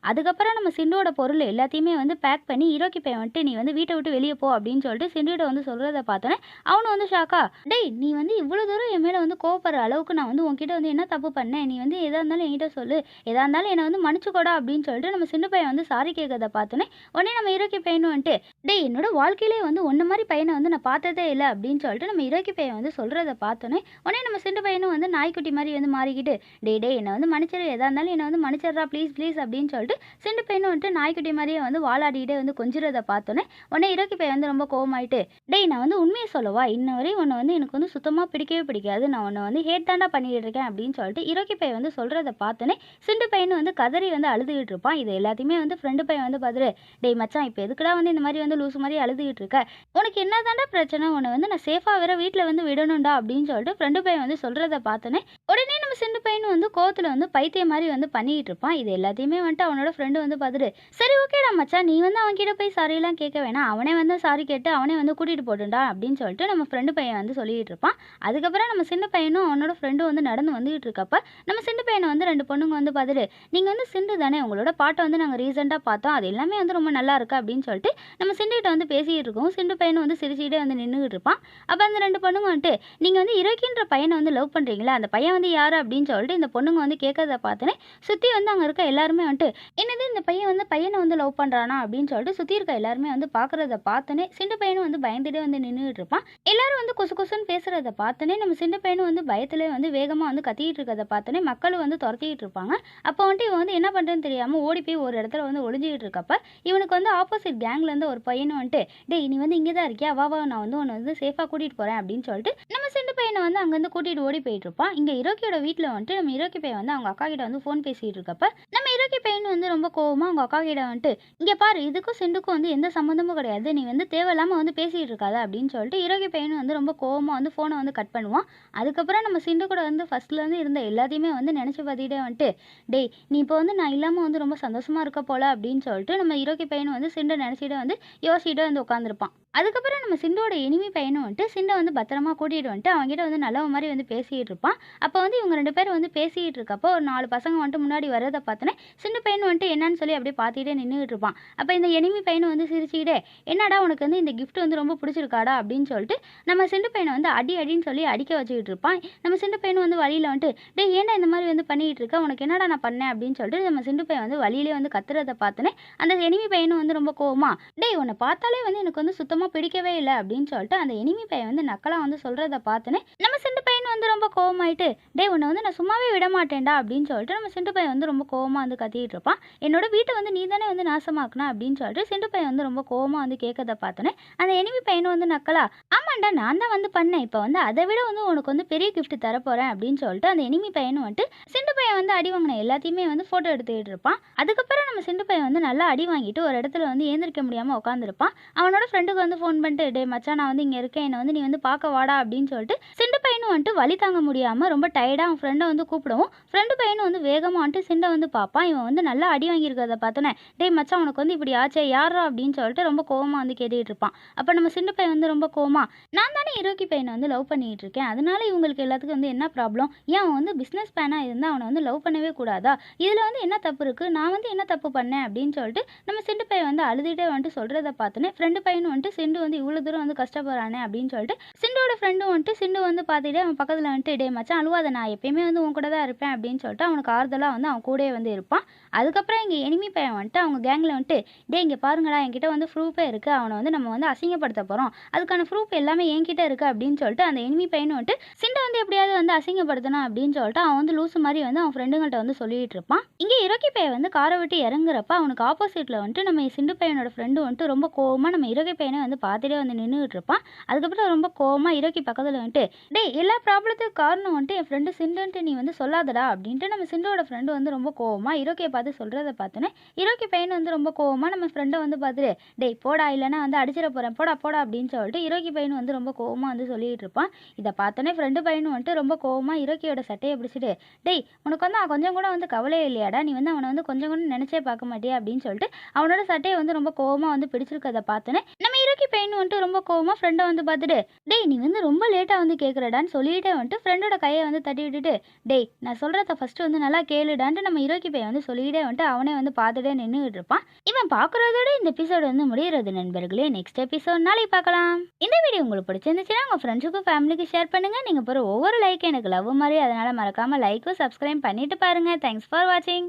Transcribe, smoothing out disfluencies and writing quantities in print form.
அதுக்கப்புறம் நம்ம சிண்டுவோட பொருள் எல்லாத்தையுமே வந்து பேக் பண்ணி ஹீரோக்கு பையன் வந்துட்டு நீ வந்து வீட்டை விட்டு வெளியே போ அப்படின்னு சொல்லிட்டு சிண்டுகிட்ட வந்து சொல்றத பார்த்தோன்னே அவனும் வந்து ஷாக்கா, டேய் நீ வந்து இவ்வளோ தூரம் என் மேலே வந்து கோவப்படுற அளவுக்கு நான் வந்து உன்கிட்ட வந்து என்ன தப்பு பண்ணேன், நீ வந்து எதா இருந்தாலும் என்கிட்ட சொல்லு, எதா இருந்தாலும் என்னை வந்து மன்னிச்சுக்கோடா அப்படின்னு சொல்லிட்டு நம்ம சிண்டு பையன் வந்து சாரி கேட்கறத பார்த்தோன்னே உடனே நம்ம ஹீரோக்கு பையனும் வந்துட்டு, டேய் என்னோட வாழ்க்கையிலே வந்து உன்ன மாதிரி பையனை வந்து நான் பார்த்ததே இல்லை அப்படின்னு சொல்லிட்டு நம்ம ஹீரோக்கு பையன் வந்து சொல்றத பார்த்தோன்னே உடனே நம்ம சிண்டு பையனும் வந்து நாய்க்குட்டி மாதிரி வந்து மாறிக்கிட்டு, டேய் டேய் என்னை வந்து மன்னிச்சிரு, எதா இருந்தாலும் என்னை வந்து மன்னிச்சிடுறா ப்ளீஸ் ப்ளீஸ் அப்படின்னு சொல்லிட்டு சிண்டு பையனும் வந்துட்டு நாய்க்குட்டி மாதிரியே வந்து வாலாடிக்கிட்டே வந்து கொஞ்சுறத பார்த்தோன்னே உடனே ஹீரோக்கு பையன் வந்து ரொம்ப கோவமாயிட்டு, டேய் நான் வந்து உண்மையை சொல்லவா, இன்ன வரையும் உன்னை வந்து எனக்கு வந்து சுத்தமாக பிடிக்கவே பிடிக்காது, நான் உன்னை வந்து ஹேட் தாண்டா பண்ணிட்டு இருக்கேன் அப்படின்னு சொல்லிட்டு ஹீரோக்கு பையன் வந்து சொல்றத பார்த்தோன்னே சிண்டு பையன் வந்து கதறி வந்து அழுதுகிட்டு இருப்பான். இது எல்லாத்தையுமே வந்து ஃப்ரெண்டு பையன் வந்து பார்த்துட்டு, டேய் மச்சான் இப்போ எதுக்குடா வந்து இந்த மாதிரி வந்து லூசு மாதிரி அழுதுகிட்டு இருக்க, உனக்கு என்ன தாண்டா பிரச்சனை, உன்னை வந்து நான் சேஃபாக வேற வீட்டில் வந்து விடணும்டா அப்படின்னு சொல்லிட்டு ஃப்ரெண்டு பையன் வந்து சொல்றத பார்த்தோன்னே உடனே நம்ம சிண்டு பையனும் வந்து கோவத்தில் வந்து பைத்தியம் மாதிரி வந்து பண்ணிட்டு இருப்பான். இது எல்லாத்தையுமே வந்துட்டு அவனோட ஃப்ரெண்டு வந்து பார்த்துட்டு, சரி ஓகேடா மச்சான் நீ வந்து அவன்கிட்ட போய் சாரியெல்லாம் கேட்க வேணாம், அவனே வந்து சாரி கேட்டு அவனே வந்து கூட்டிகிட்டு போட்டுண்டா அப்படின்னு சொல்லிட்டு நம்ம ஃப்ரெண்டு பையன் வந்து சொல்லிட்டு இருப்பான். அதுக்கப்புறம் நம்ம சின்ன பையனும் அவனோட ஃப்ரெண்டும் வந்து நடந்து வந்துகிட்டு இருக்கப்ப நம்ம சின்ன பையனை வந்து ரெண்டு பொண்ணுங்க வந்து பார்த்துட்டு, நீங்கள் வந்து சிண்டு தானே, உங்களோட பாட்டை வந்து நாங்கள் ரீசெண்டாக பார்த்தோம், அது எல்லாமே வந்து ரொம்ப நல்லா இருக்கு அப்படின்னு சொல்லிட்டு நம்ம சிண்டுகிட்ட வந்து பேசிகிட்டு இருக்கோம். சிண்டு பையனும் வந்து சிரிச்சுக்கிட்டே வந்து நின்றுகிட்டு இருப்பான். அப்போ அந்த ரெண்டு பொண்ணுங்க வந்துட்டு, நீங்கள் வந்து இறக்கின்ற பையனை வந்து லவ் பண்ணுறீங்களா, அந்த பையன் வந்து யார் அப்படின்னு சொல்லிட்டு இந்த பொண்ணுங்க வந்து கேட்கறத பார்த்தோன்னே சுற்றி வந்து அங்கே இருக்க எல்லாருமே வந்துட்டு, என்னது இந்த பையன் வந்து பையனை வந்து லவ் பண்ணுறானா அப்படின்னு சொல்லிட்டு சுற்றி இருக்க எல்லாருமே வந்து பார்க்குறத பார்த்தோன்னே சிண்டு பையனும் வந்து பயந்துட்டே வந்து நின்றுட்டு இருப்பான். எல்லாரும் வந்து குசு குசுன்னு பேசுகிறத பார்த்தோன்னே நம்ம சிண்டு பையனும் வந்து பயத்திலே வந்து வேகமாக வந்து கத்திக்கிட்டு இருக்கிறத பார்த்தோன்னே மக்களும் வந்து துரத்திக்கிட்டு இருப்பாங்க. அப்போ வந்துட்டு இவன் வந்து என்ன பண்ணுறதுன்னு தெரியாமல் ஓடி போய் ஒரு இடத்துல வந்து ஒளிஞ்சிக்கிட்டு இருக்கப்ப இவனுக்கு வந்து ஆப்போசிட் கேங்லேருந்து ஒரு பையனும் வந்துட்டு, டேய் நீ வந்து இங்கே தான் இருக்கியா, வா வா நான் வந்து உன்னை வந்து சேஃபாக கூட்டிகிட்டு போகிறேன் அப்படின்னு சொல்லிட்டு நம்ம சிண்டு பையனை வந்து அங்கேருந்து கூட்டிகிட்டு ஓடி போயிட்டு இருப்பான். இங்கே இரோக்கியோட வீட்டில் வந்துட்டு நம்ம இரோக்கி பையன் வந்து அவங்க அக்கா கிட்ட வந்து ஃபோன் பேசிகிட்டு இருக்கப்ப நம்ம இரோக்கி பையன் வந்து ரொம்ப கோவமாக அவங்க அக்கா கிட்ட வந்துட்டு, இங்கே பாரு இதுக்கும் சிண்டுக்கும் வந்து எந்த சம்மந்தமும் கிடையாது, நீ வந்து தேவையில்லாமல் வந்து பேசிகிட்டு இருக்காத அப்படின்னு சொல்லிட்டு இரோக்கி பையனும் வந்து ரொம்ப கோவமாக வந்து ஃபோனை வந்து கட் பண்ணுவான். அதுக்கப்புறம் நம்ம சிண்டு கூட வந்து ஃபர்ஸ்ட்லேருந்து இருந்த எல்லாத்தையுமே வந்து நினச்சி பார்த்துக்கிட்டே வந்துட்டு, டேய் நீ இப்போ வந்து நான் இல்லாமல் வந்து ரொம்ப சந்தோஷமாக இருக்க போல அப்படின்னு சொல்லிட்டு நம்ம இரோக்கி பையனும் வந்து சிண்டை நினச்சிட்டு வந்து யோசிச்சுட்டு வந்து உட்காந்துருப்பான். அதுக்கப்புறம் நம்ம சிண்டோட எனிமி பையனும் வந்துட்டு சிண்டை வந்து பத்திரமா கூட்டிகிட்டு வந்துட்டு அவங்ககிட்ட வந்து நல்லவ மாதிரி வந்து பேசிகிட்டு இருப்பான். அப்போ வந்து இவங்க ரெண்டு பேரும் வந்து பேசிகிட்டு இருக்கப்போ ஒரு 4 பசங்க வந்துட்டு முன்னாடி வரதை பார்த்தோன்னே சிண்டு பையன் வந்துட்டு என்னன்னு சொல்லி அப்படியே பார்த்துக்கிட்டே நின்றுட்டு இருப்பான். அப்போ இந்த எனிமி பையனும் வந்து சிரிச்சுக்கிட்டே, என்னடா உனக்கு வந்து இந்த கிஃப்ட் வந்து ரொம்ப பிடிச்சிருக்காடா அப்படின்னு சொல்லிட்டு நம்ம சிண்டு பையனை வந்து அடி அடின்னு சொல்லி அடிக்க வச்சுக்கிட்டு இருப்பான். நம்ம சிண்டு பையனும் வந்து வழியில் வந்துட்டு, டேய் ஏன்டா இந்த மாதிரி வந்து பண்ணிகிட்டு இருக்க, உனக்கு என்னடா நான் பண்ணேன் அப்படின்னு சொல்லிட்டு நம்ம சிண்டு பையன் வந்து வழியிலே வந்து கத்துறதை பார்த்தோன்னே அந்த எனிமி பையனும் வந்து ரொம்ப கோவமா, டேய் உன்னை பார்த்தாலே வந்து எனக்கு வந்து சுத்தமாக பிடிக்கவே இல்லை அப்படின்னு சொல்லிட்டு அந்த எனிமி பையன் வந்து நக்கலாக வந்து சொல்கிறத பார்த்தோன்னே நம்ம சிண்டு பையன் வந்து ரொம்ப கோவமாயிட்டு, டேய் உன்னை வந்து நான் சும்மாவே விட மாட்டேன்டா அப்படின்னு சொல்லிட்டு நம்ம சிண்டு பையன் வந்து ரொம்ப கோவமாக வந்து கத்திக்கிட்டு இருப்பான். என்னோட வீட்டை வந்து நீ தானே வந்து நாசமாக்குனா அப்படின்னு சொல்லிட்டு சிண்டு பையன் வந்து ரொம்ப கோவமாக வந்து கேட்கறத பார்த்தோன்னே அந்த எனிமி பையனும் வந்து நக்கலா, ஆமாண்டா நான் தான் வந்து பண்ணேன், இப்போ வந்து அதை விட வந்து உனக்கு வந்து பெரிய கிஃப்ட் தரப்போகிறேன் அப்படின்னு சொல்லிட்டு அந்த எனிமி பையனும் வந்துட்டு சிண்டு பையன் வந்து அடி வாங்கின எல்லாத்தையுமே வந்து ஃபோட்டோ எடுத்துக்கிட்டு இருப்பான். அதுக்கப்புறம் நம்ம சிண்டு பையன் வந்து நல்லா அடி வாங்கிட்டு ஒரு இடத்துல வந்து ஏந்திரிக்க முடியாமல் உட்காந்துருப்பான். அவனோட ஃப்ரெண்டுக்கு வந்து ஃபோன் பண்ணிட்டு, டே மச்சான் நான் வந்து இங்கே இருக்கேன், என்னை வந்து நீ வந்து பார்க்க வாடா அப்படின்னு சொல்லிட்டு சிண்டு பையனும் வந்துட்டு வலி தாங்க முடியாமல் ரொம்ப டயர்டாக அவன் ஃப்ரெண்டை வந்து கூப்பிடுவோம். ஃப்ரெண்டு பையனும் வந்து வேகமாக வந்துட்டு சிண்டை வந்து பார்ப்பான். இவன் வந்து நல்லா அடி வாங்கியிருக்கிறத பார்த்தோன்னே, டே மச்சான் உனக்கு வந்து இப்படி ஆச்சே யாரா அப்படின்னு சொல்லிட்டு ரொம்ப கோவமாக வந்து கேட்டுக்கிட்டு இருப்பான். அப்போ நம்ம சிண்டு பையன் வந்து ரொம்ப கோவமா, நான் தானே இரோக்கி பையனை வந்து லவ் பண்ணிட்டு இருக்கேன், அதனால இவங்களுக்கு எல்லாத்துக்கும் வந்து என்ன ப்ராப்ளம், ஏன் அவன் வந்து பிஸ்னஸ் மேனாக இருந்தால் அவனை வந்து லவ் பண்ணவே கூடாதா, இதில் வந்து என்ன தப்பு இருக்குது, நான் வந்து என்ன தப்பு பண்ணேன் அப்படின்னு சொல்லிட்டு நம்ம சிண்டு பையன் வந்து அழுதுகிட்டே வந்துட்டு சொல்கிறத பார்த்தோன்னே ஃப்ரெண்டு பையனும் வந்துட்டு சிண்டு வந்து இவ்வளோ தூரம் வந்து கஷ்டப்படுறானே அப்படின்னு சொல்லிட்டு சிண்டோட ஃப்ரெண்டும் வந்துட்டு சிண்டு வந்து பார்த்துட்டு அவன் பக்கத்தில் வந்துட்டு, டே மச்சான் அழுவாத நான் எப்பயுமே வந்து உன் கூட தான் இருப்பேன் அப்படின்னு சொல்லிட்டு அவனுக்கு ஆறுதலாக வந்து அவன் கூடயே வந்து இருப்பான். அதுக்கப்புறம் இங்கே எனிமி பையன் வந்துட்டு அவங்க கேங்கில் வந்துட்டு, டே இங்கே பாருங்கடா என்கிட்ட வந்து ப்ரூஃபே இருக்குது, அவனை வந்து நம்ம வந்து அசிங்கப்படுத்த போகிறோம், அதுக்கான ப்ரூஃப் எல்லாமே என்கிட்ட இருக்குது அப்படின்னு சொல்லிட்டு அந்த எனிமி பையனும் வந்துட்டு சிண்டை வந்து எப்படியாவது வந்து அசிங்கப்படுத்தணும் அப்படின்னு சொல்லிட்டு அவன் வந்து லூசு மாதிரி வந்து அவன் ஃப்ரெண்டுங்கள்ட்ட வந்து சொல்லிட்டு இருப்பான். இங்கே இரோக்கி பையன் வந்து காரை விட்டு இறங்குறப்ப அவனுக்கு ஆப்போசிட்டில் வந்துட்டு நம்ம சிண்டு பையனோட ஃப்ரெண்டு வந்துட்டு ரொம்ப கோவமாக நம்ம இரோக்கி பையனை வந்து பார்த்துட்டே வந்து நின்றுட்டு இருப்பான். அதுக்கப்புறம் ரொம்ப கோவமாக இரோக்கி பக்கத்தில் வந்துட்டு, டேய் எல்லா ப்ராப்ளத்துக்கு காரணம் வந்துட்டு என் ஃப்ரெண்டு சிண்டுன்ட்டு நீ வந்து சொல்லாதடா அப்படின்ட்டு நம்ம சிண்டோட ஃப்ரெண்டு வந்து ரொம்ப கோவமாக இரோக்கியை பார்த்து சொல்கிறத பார்த்தோன்னே இரோக்கி பையன் வந்து ரொம்ப கோவமாக நம்ம ஃப்ரெண்டை வந்து பார்த்துட்டு, டேய் போடா இல்லைனா வந்து அடிச்சிட போகிறேன் போடா போடா அப்படின்னு சொல்லிட்டு இரோக்கி பையன் வந்து ரொம்ப கோவமாக வந்து சொல்லிட்டு இருப்பான். இதை பார்த்தோன்னே ஃப்ரெண்டு பையனும் வந்துட்டு ரொம்ப கோவமாக இரோக்கியோட சட்டையை பிடிச்சிட்டு, டேய் உனக்கு வந்து கொஞ்சம் கூட வந்து கவலையே இல்லையாடா, நீ வந்து அவனை வந்து கொஞ்சம் கூட நினச்சே பார்க்க மாட்டியா அப்படின்னு சொல்லிட்டு அவனோட சட்டையை வந்து ரொம்ப கோவமாக வந்து பிடிச்சிருக்கதை பார்த்தோன்னே நம்ம இரோக்கி பையன் வந்துட்டு ரொம்ப கோவமாக ஃப்ரெண்டை வந்து பார்த்துட்டு, டேய் நீ வந்து ரொம்ப லேட்டாக வந்து கேட்குறடான்னு சொல்லிட்டே வந்துட்டு ஃப்ரெண்டோட கையை வந்து தட்டி விட்டுட்டு, டேய் நான் சொல்கிறத ஃபஸ்ட்டு வந்து நல்லா கேளுடான்ட்டு நம்ம இரோக்கி பையன் வந்து சொல்லிட்டு வீடே வந்துட்டு அவனே வந்து பார்த்துட்டே நின்றுகிட்டு இருப்பான். இவன் பார்க்குறதோட இந்த எபிசோடு வந்து முடிகிறது நண்பர்களே. நெக்ஸ்ட் எபிசோட் நாளைக்கு பார்க்கலாம். இந்த வீடியோ உங்களுக்கு பிடிச்சிருந்துச்சுன்னா உங்கள் ஃப்ரெண்ட்ஸுக்கும் ஃபேமிலிக்கும் ஷேர் பண்ணுங்கள். நீங்கள் போகிற ஒவ்வொரு லைக் எனக்கு லவ் மாதிரி, அதனால் மறக்காமல் லைக்கும் சப்ஸ்கிரைப் பண்ணிட்டு பாருங்கள். தேங்க்ஸ் ஃபார் வாட்சிங்.